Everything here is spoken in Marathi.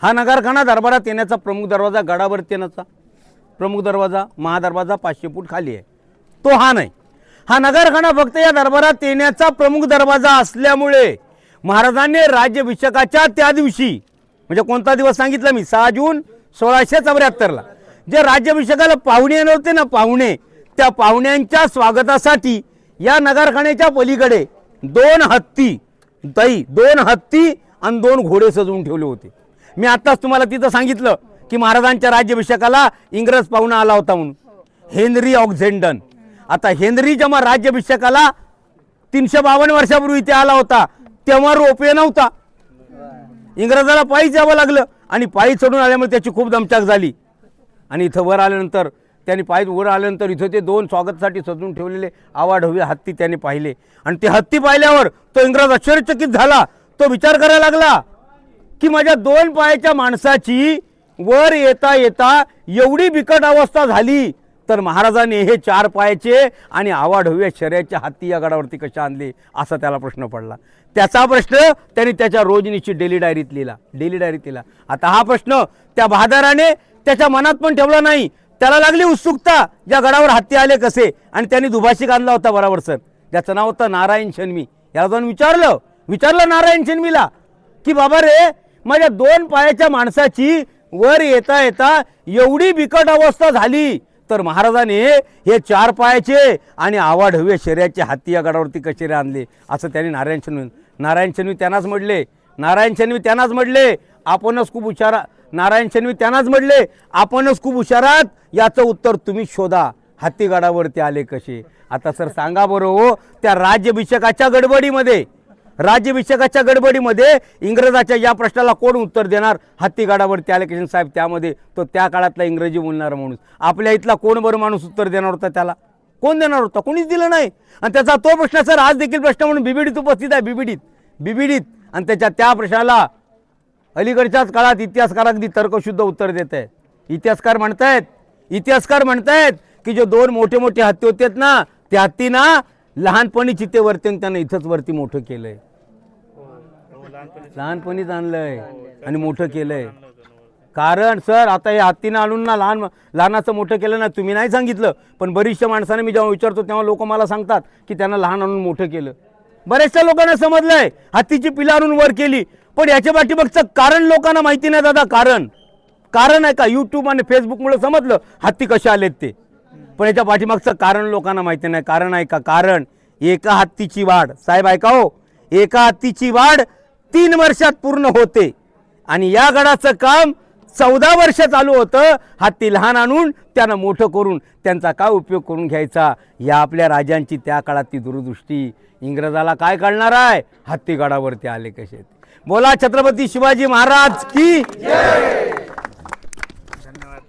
हा नगारखाना दरबारात येण्याचा प्रमुख दरवाजा गडावरती येण्याचा प्रमुख दरवाजा महादरवाजा 500 फूट खाली आहे, तो हा नाही. हा नगारखाना फक्त या दरबारात येण्याचा प्रमुख दरवाजा असल्यामुळे महाराजांनी राज्याभिषेकाच्या त्या दिवशी, म्हणजे कोणता दिवस सांगितला मी, 6 जून 1674ला जे राज्याभिषेकाला पाहुणे येणार होते ना, पाहुणे, त्या पाहुण्यांच्या स्वागतासाठी या नगारखान्याच्या पलीकडे 2 हत्ती आणि 2 घोडे सजवून ठेवले होते. मी आत्ताच तुम्हाला तिथं सांगितलं की महाराजांच्या राज्याभिषेकाला इंग्रज पाहुणा आला होता म्हणून, हेनरी ऑक्झेंडन. आता हेनरी जेव्हा राज्याभिषेकाला 352 वर्षापूर्वी इथे आला होता तेव्हा रोपवे नव्हता, इंग्रजाला पायीच यावं लागलं आणि पायी चढून आल्यामुळे त्याची खूप दमछाक झाली. आणि इथं वर आल्यानंतर त्यांनी पायी वर आल्यानंतर इथं ते 2 स्वागतासाठी सजवून ठेवलेले आवाढव्य हत्ती त्यांनी पाहिले आणि ते हत्ती पाहिल्यावर तो इंग्रज आश्चर्यचकित झाला. तो विचार करायला लागला की माझ्या 2 पायाच्या माणसाची वर येता येता एवढी बिकट अवस्था झाली तर महाराजांनी हे 4 पायाचे आणि आवाढव्य शर्यतीचे हत्ती या गडावरती कसे आणले असा त्याला प्रश्न पडला. त्याचा प्रश्न त्यांनी त्याच्या रोजनिश्चित डेली डायरीत लिहिला. आता हा प्रश्न त्या बहादराने त्याच्या मनात पण ठेवला नाही. त्याला लागली उत्सुकता, ज्या गडावर हत्ती आले कसे, आणि त्यांनी दुभाषिक आणला होता बरोबर सर, ज्याचं नाव होतं नारायण शन्मी. याला जाऊन विचारलं नारायण शन्मीला की बाबा रे, माझ्या 2 पायाच्या माणसाची वर येता येता एवढी बिकट अवस्था झाली तर महाराजांनी हे 4 पायाचे आणि आवाढव्य शर्यतीचे हत्ती या गडावरती कसे आणले असं त्यांनी नारायण शन्मी त्यांनाच म्हटले आपणच खूप हुशारात, याचं उत्तर तुम्ही शोधा, हत्ती गडावरती आले कसे. आता सर सांगा बरं हो, त्या राज्याभिषेकाच्या गडबडीमध्ये इंग्रजाच्या या प्रश्नाला कोण उत्तर देणार, हत्ती गडावरती आले कसे साहेब, त्यामध्ये तो त्या काळातला इंग्रजी बोलणारा माणूस, आपल्या इथला कोण बरं माणूस उत्तर देणार होता त्याला, कोण देणार होता, कोणीच दिलं नाही. आणि त्याचा तो प्रश्न सर आज देखील प्रश्न म्हणून बिबिडीत उपस्थित आहे, बिबिडीत. आणि त्या प्रश्नाला अलीकडच्याच काळात इतिहासकार अगदी तर्कशुद्ध उत्तर देत आहेत. इतिहासकार म्हणतायत की जे 2 मोठे हत्ती होते ना, त्या हत्तीना लहानपणी चित्ते वरती त्यांना इथंच वरती मोठं केलंय, लहानपणीच आणलंय आणि मोठं केलंय. कारण सर आता हे हत्तीनं आणून ना लहानाचं मोठं केलं ना, तुम्ही नाही सांगितलं, पण बरीचशा माणसाने मी जेव्हा विचारतो तेव्हा लोक मला सांगतात की त्यांना लहान आणून मोठं केलं. बऱ्याचशा लोकांना समजलंय हत्तीची पिलं आणून वर केली, पण याच्या पाठीमागचं कारण लोकांना माहिती नाही दादा. कारण आहे का, यूट्यूब आणि फेसबुकमुळे समजलं हत्ती कसे आलेत ते, पण याच्या पाठीमागचं कारण लोकांना माहिती नाही. कारण आहे का, कारण एका हत्तीची वाढ, साहेब ऐका हो, एका हत्तीची वाढ 3 वर्षात पूर्ण होते आणि या गडाचं काम 14 वर्ष चालू होतं. हत्ती लहान आणून त्यांना मोठं करून त्यांचा काय उपयोग करून घ्यायचा, या आपल्या राजांची त्या काळात ती दूरदृष्टी. इंग्रजाला काय कळणार आहे, हत्ती गडावरती आले कसे. बोला छत्रपती शिवाजी महाराज की जय. धन्यवाद.